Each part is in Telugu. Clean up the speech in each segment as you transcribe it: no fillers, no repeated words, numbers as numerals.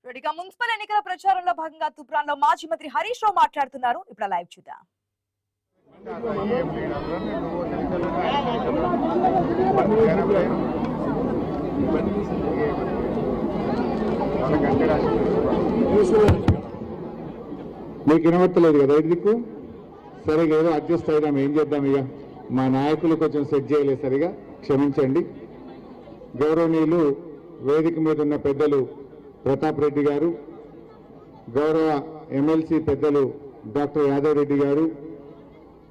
రెడ్డిగా మున్సిపల్ ఎన్నికల ప్రచారంలో భాగంగా తుప్రాన్లో మాజీ మంత్రి హరీష్ రావు మాట్లాడుతున్నారు. ఇప్పుడు లైవ్ చూద్దాం. మీకు వినవట్టలేదు కదా ఇదికు సరిగా ఏదో అడ్జస్ట్ అయిదాం, ఏం చేద్దాం. ఇక మా నాయకులు కొంచెం సెట్ చేయలేదు సరిగా, క్షమించండి. గౌరవనీయులు వేదిక మీద ఉన్న పెద్దలు ప్రతాప్ రెడ్డి గారు, గౌరవ ఎమ్మెల్సీ పెద్దలు డాక్టర్ యాదవ్ రెడ్డి గారు,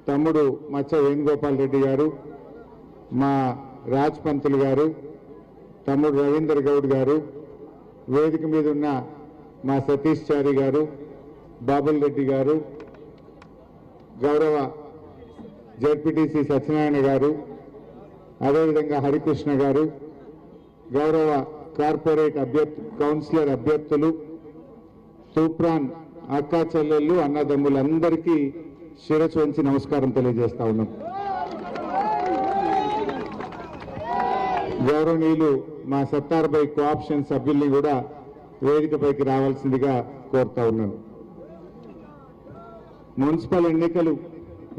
తమ్ముడు మచ్చ వేణుగోపాల్ రెడ్డి గారు, మా రాజ్ పంతులు గారు, తమ్ముడు రవీందర్ గౌడ్ గారు, వేదిక మీద ఉన్న మా సతీష్ చారి గారు, బాబుల్ రెడ్డి గారు, గౌరవ జెడ్పీటీసీ సత్యనారాయణ గారు, అదేవిధంగా హరికృష్ణ గారు, గౌరవ కార్పొరేట్ కౌన్సిలర్ అభ్యర్థులు, తూప్రాన్ అక్కా చెల్లెళ్ళు, అన్నదమ్ములందరికీ శిరస్సు వంచి నమస్కారం తెలియజేస్తా ఉన్నాం. గౌరవనీయులు మా సత్తార్బై కోఆప్షన్ సభ్యుల్ని కూడా వేదికపైకి రావాల్సిందిగా కోరుతా ఉన్నాను. మున్సిపల్ ఎన్నికలు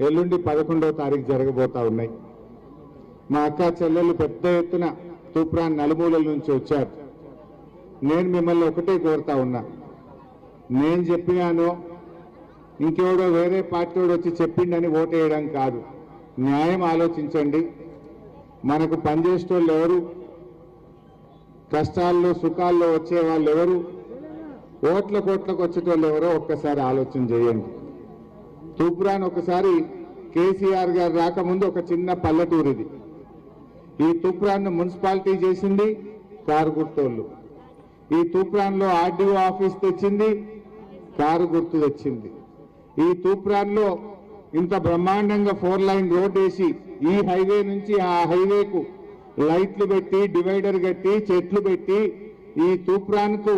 ఎల్లుండి 11వ తారీఖు జరగబోతా ఉన్నాయి. మా అక్కా చెల్లెళ్ళు పెద్ద ఎత్తున తూప్రాన్ నలుమూలల నుంచి వచ్చారు. నేను మిమ్మల్ని ఒకటే కోరుతా ఉన్నా, నేను చెప్పినానో ఇంకెవడో వేరే పార్టీ వచ్చి చెప్పిండని ఓటేయడం కాదు. న్యాయం ఆలోచించండి. మనకు పనిచేసేటోళ్ళు ఎవరు, కష్టాల్లో సుఖాల్లో వచ్చే వాళ్ళు ఎవరు, ఓట్ల కోట్లకు వచ్చేటోళ్ళు ఎవరో ఒక్కసారి ఆలోచన చేయండి. తూప్రాన్ ఒకసారి కేసీఆర్ గారు రాకముందు ఒక చిన్న పల్లెటూరు ఇది. ఈ తూప్రాన్ను మున్సిపాలిటీ చేసింది కారు గుర్తోళ్ళు. ఈ తూప్రాన్లో ఆర్డీఓ ఆఫీస్ తెచ్చింది కారు గుర్తు తెచ్చింది. ఈ తూప్రాన్లో ఇంత బ్రహ్మాండంగా 4 లైన్ రోడ్ వేసి ఈ హైవే నుంచి ఆ హైవేకు లైట్లు పెట్టి డివైడర్ కట్టి చెట్లు పెట్టి ఈ తూప్రాన్కు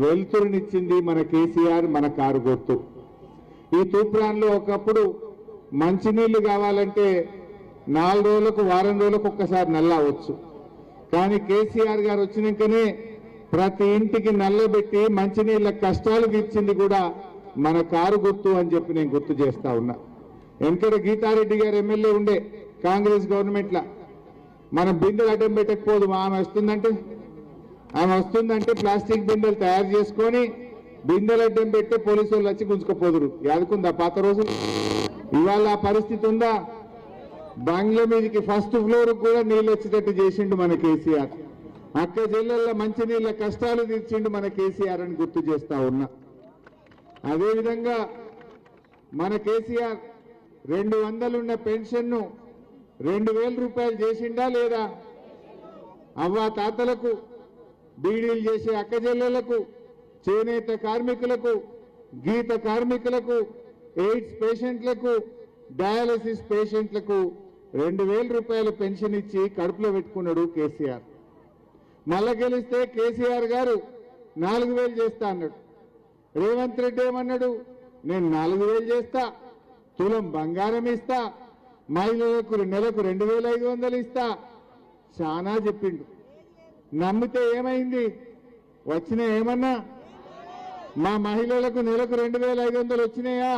వెలుతురునిచ్చింది మన కేసీఆర్, మన కారు గుర్తు. ఈ తూప్రాన్లో ఒకప్పుడు మంచినీళ్లు కావాలంటే 4 రోజులకు వారం రోజులకు ఒక్కసారి నల్ల అవచ్చు. కానీ కేసీఆర్ గారు వచ్చినాకనే ప్రతి ఇంటికి నల్లబెట్టి మంచినీళ్ళ కష్టాలు తీర్చింది కూడా మన కారు గుర్తు అని చెప్పి నేను గుర్తు చేస్తా ఉన్నా. వెంకట గీతారెడ్డి గారు ఎమ్మెల్యే ఉండే కాంగ్రెస్ గవర్నమెంట్లో, మనం బిందెలు అడ్డం పెట్టకపోదు. ఆమె వస్తుందంటే ప్లాస్టిక్ బిందెలు తయారు చేసుకొని బిందెలు అడ్డం పెట్టి పోలీసు వాళ్ళు వచ్చి గుంజుకపోదురు. యాదుకుందా పాత రోజు? ఇవాళ ఆ పరిస్థితి ఉందా? బంగ్లా మీదకి ఫస్ట్ ఫ్లోర్ కూడా నీళ్ళు వచ్చేటట్టు చేసిండు మన కేసీఆర్. అక్క జిల్లాల్లో మంచినీళ్ళ కష్టాలు తీర్చిండు మన కేసీఆర్ అని గుర్తు చేస్తా ఉన్నా. అదేవిధంగా మన కేసీఆర్ 200 ఉన్న పెన్షన్ను 2000 రూపాయలు చేసిండా లేదా? అవ్వ తాతలకు, బీడీలు చేసే అక్క చెల్లెళ్లకు, చేనేత కార్మికులకు, గీత కార్మికులకు, ఎయిడ్స్ పేషెంట్లకు, డయాలసిస్ పేషెంట్లకు 2000 రూపాయల పెన్షన్ ఇచ్చి కడుపులో పెట్టుకున్నాడు కేసీఆర్. మళ్ళా గెలిస్తే కేసీఆర్ గారు 4000 చేస్తా అన్నాడు. రేవంత్ రెడ్డి ఏమన్నాడు? నేను 4000 చేస్తా, తులం బంగారం ఇస్తా, మహిళలకు నెలకు 2500 ఇస్తా, చాలా చెప్పిండు. నమ్మితే ఏమైంది? వచ్చినా ఏమన్నా? మా మహిళలకు నెలకు 2500 వచ్చినాయా?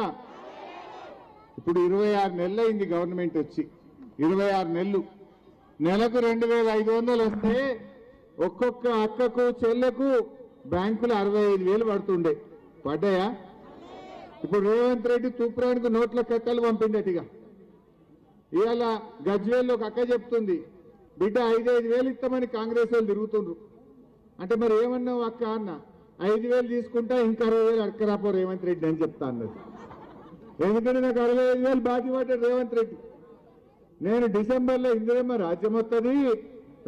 ఇప్పుడు 26 నెలలు అయింది గవర్నమెంట్ వచ్చి. 26 నెలలు నెలకు 2500 వస్తే ఒక్కొక్క అక్కకు చెల్లెకు బ్యాంకులు 65,000 పడుతుండే. పడ్డాయా? ఇప్పుడు రేవంత్ రెడ్డి తూప్రాన్కు నోట్ల కక్కలు పంపిండటిగా. ఇవాళ గజ్వేల్లో ఒక అక్క చెప్తుంది, బిడ్డ 5,000 ఇస్తామని కాంగ్రెస్ వాళ్ళు తిరుగుతుండ్రు. అంటే మరి ఏమన్నావు అక్క అన్న? 5,000 తీసుకుంటా, ఇంకా 60,000 అడకరాపో రేవంత్ రెడ్డి అని చెప్తా అన్నది. ఎందుకంటే నాకు 65,000 బాకీ పడ్డాడు రేవంత్ రెడ్డి. నేను డిసెంబర్లో ఇందిరమ్మ రాజ్యం వస్తుంది,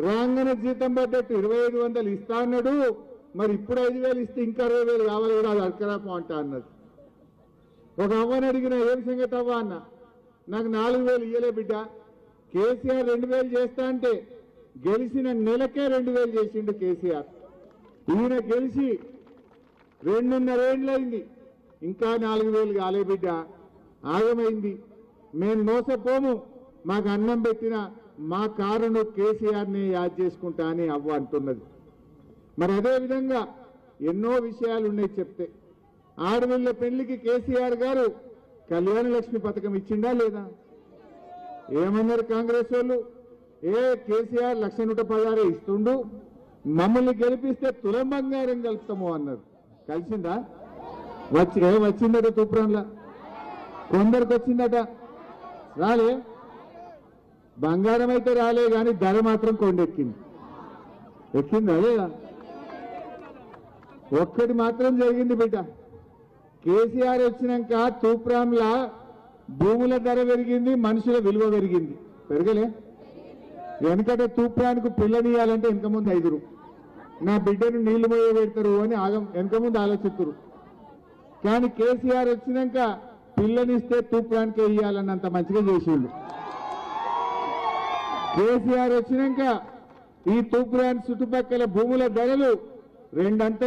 రాంగన జీతం పడ్డట్టు 2,500 ఇస్తా అన్నాడు. మరి ఇప్పుడు 5,000 ఇస్తే ఇంకా 60,000 కావాలి కూడా, అది అడకరాపో అంటా అన్నది. ఒక అవ్వని అడిగిన, ఏం సంగతి అవ్వ అన్న? నాకు 4,000 ఇయ్యలే బిడ్డ. కేసీఆర్ 2,000 చేస్తా అంటే గెలిచిన నెలకే 2,000 చేసిండు కేసీఆర్. ఈయన గెలిచి 2.5 ఏళ్ళైంది, ఇంకా 4,000 కాలే బిడ్డ. ఆగమైంది. మేము మోసపోము, మాకు అన్నం పెట్టిన మా కారును కేసీఆర్ని యాద్ చేసుకుంటా అని అవ్వ అంటున్నది. మరి అదేవిధంగా ఎన్నో విషయాలు ఉన్నాయి చెప్తే. ఆడపిల్ల పెళ్లికి కేసీఆర్ గారు కళ్యాణ లక్ష్మి పథకం ఇచ్చిండా లేదా? ఏమన్నారు కాంగ్రెస్ వాళ్ళు? కేసీఆర్ 1,116 ఇస్తుండు, మమ్మల్ని గెలిపిస్తే తులం బంగారం కలుపుతాము అన్నారు. కలిసిందా? వచ్చిందట తూప్రాన్లా? కొందరికి వచ్చిందట, రాలే. బంగారం అయితే రాలే కానీ ధర మాత్రం కొండెక్కింది. ఎక్కిందా లేదా? ఒక్కటి మాత్రం జరిగింది బిడ్డ. కేసీఆర్ వచ్చినాక తూప్రాన్లా భూముల ధర పెరిగింది, మనుషుల విలువ పెరిగింది. పెరగలే? వెనకట తూప్రానికి పిల్లనియాలంటే వెనక ముందు 5 నా బిడ్డను నీళ్లు మోయ పెడతారు అని వెనక ముందు ఆలోచిస్తారు. కానీ కేసీఆర్ వచ్చినాక పిల్లనిస్తే తూప్రానికే ఇయ్యాలన్నంత మంచిగా చేసిండు. కేసీఆర్ వచ్చినాక ఈ తూప్రాన్ చుట్టుపక్కల భూముల ధరలు 2 అంతలు